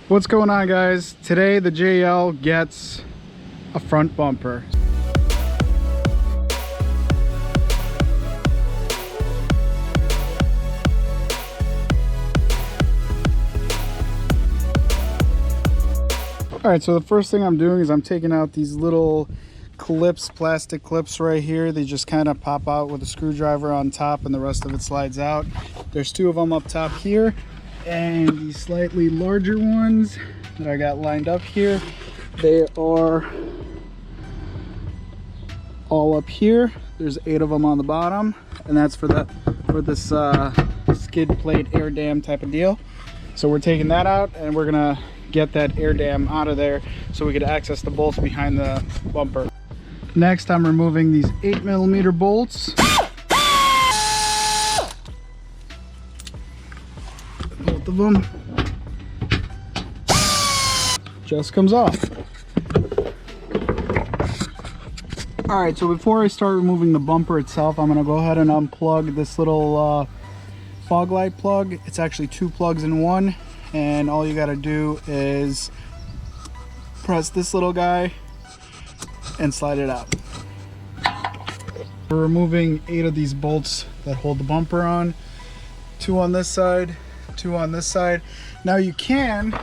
What's going on, guys? Today the JL gets a front bumper. All right, so the first thing I'm doing is I'm taking out these little clips, plastic clips right here. They just kind of pop out with a screwdriver on top and the rest of it slides out. There's two of them up top here, and these slightly larger ones that I got lined up here, they are all up here. There's 8 of them on the bottom, and that's for this skid plate air dam type of deal. So we're taking that out and we're gonna get that air dam out of there so we could access the bolts behind the bumper. Next, I'm removing these 8mm bolts. Both of them. Just comes off. All right, so before I start removing the bumper itself, I'm gonna go ahead and unplug this little fog light plug. It's actually 2 plugs in one, and all you gotta do is press this little guy and slide it out. We're removing 8 of these bolts that hold the bumper on. 2 on this side, 2 on this side. Now you can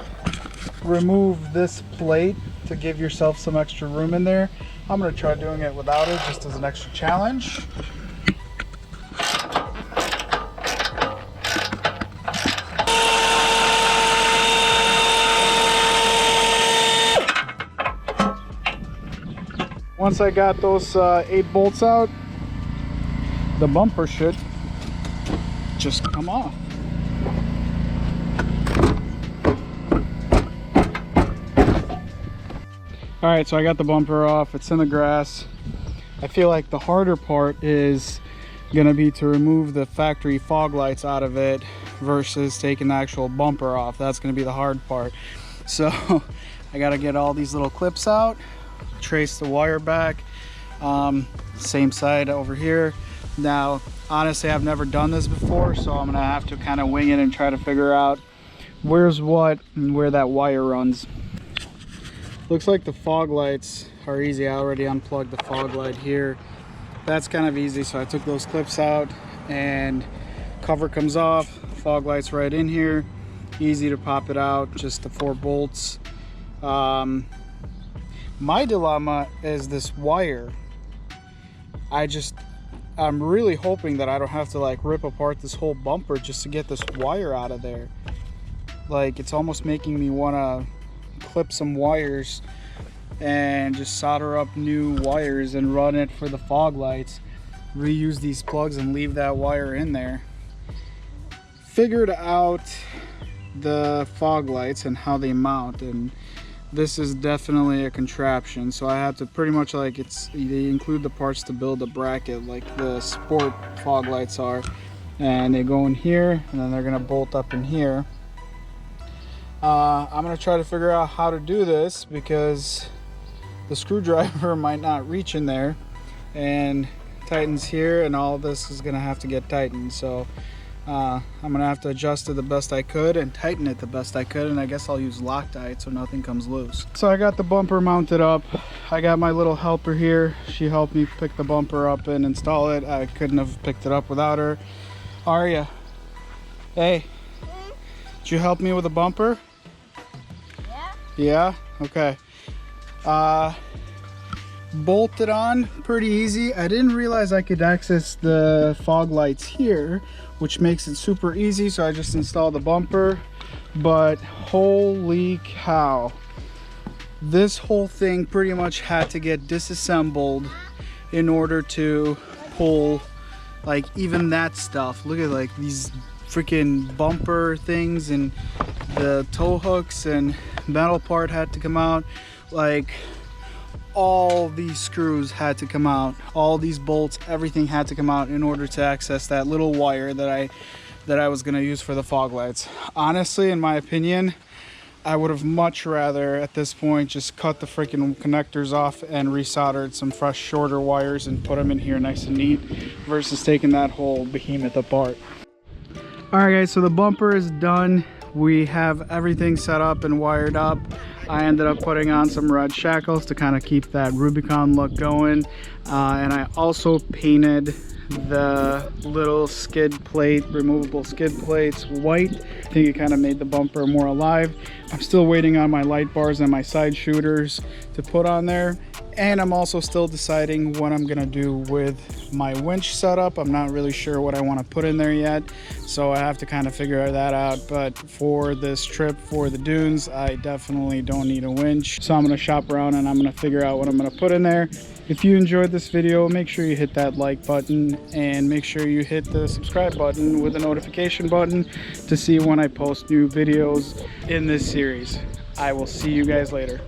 remove this plate to give yourself some extra room in there. I'm gonna try doing it without it, just as an extra challenge. Once I got those 8 bolts out, the bumper should just come off. All right, so I got the bumper off. It's in the grass. I feel like the harder part is gonna be to remove the factory fog lights out of it versus taking the actual bumper off. That's gonna be the hard part. So I gotta get all these little clips out, trace the wire back, same side over here. Now, honestly, I've never done this before, so I'm gonna have to kind of wing it and try to figure out where's what and where that wire runs. Looks like the fog lights are easy. I already unplugged the fog light here. That's kind of easy, so I took those clips out and cover comes off, fog lights right in here. Easy to pop it out, just the 4 bolts. My dilemma is this wire. I'm really hoping that I don't have to like rip apart this whole bumper just to get this wire out of there. Like, it's almost making me want to clip some wires and just solder up new wires and run it for the fog lights, reuse these plugs and leave that wire in there. Figured out the fog lights and how they mount, and this is definitely a contraption. So I have to pretty much, like, they include the parts to build a bracket like the sport fog lights are, and they go in here and then they're gonna bolt up in here. I'm gonna try to figure out how to do this because the screwdriver might not reach in there, and tightens here, and all this is gonna have to get tightened. So I'm gonna have to adjust it the best I could and tighten it the best I could, and I guess I'll use Loctite so nothing comes loose. So I got the bumper mounted up. I got my little helper here. She helped me pick the bumper up and install it. I couldn't have picked it up without her. Aria, hey, did you help me with the bumper? Yeah? Okay. Bolted on pretty easy. I didn't realize I could access the fog lights here, which makes it super easy, so I just installed the bumper. But holy cow, this whole thing pretty much had to get disassembled in order to pull, like, even that stuff. Look at, like, these freaking bumper things, and the tow hooks and metal part had to come out. Like, all these screws had to come out, all these bolts, everything had to come out in order to access that little wire that I was gonna use for the fog lights. Honestly, in my opinion, I would have much rather at this point just cut the freaking connectors off and resoldered some fresh shorter wires and put them in here nice and neat versus taking that whole behemoth apart. All right, guys, so the bumper is done. we have everything set up and wired up. I ended up putting on some red shackles to kind of keep that Rubicon look going, and I also painted the little skid plate, removable skid plates, white. I think it kind of made the bumper more alive. I'm still waiting on my light bars and my side shooters to put on there, and I'm also still deciding what I'm gonna do with my winch setup. I'm not really sure what I want to put in there yet, so I have to kind of figure that out. But for this trip for the dunes, I definitely don't need a winch, so I'm gonna shop around and I'm gonna figure out what I'm gonna put in there. If you enjoyed this video, make sure you hit that like button and make sure you hit the subscribe button with the notification button to see when I post new videos in this series. I will see you guys later.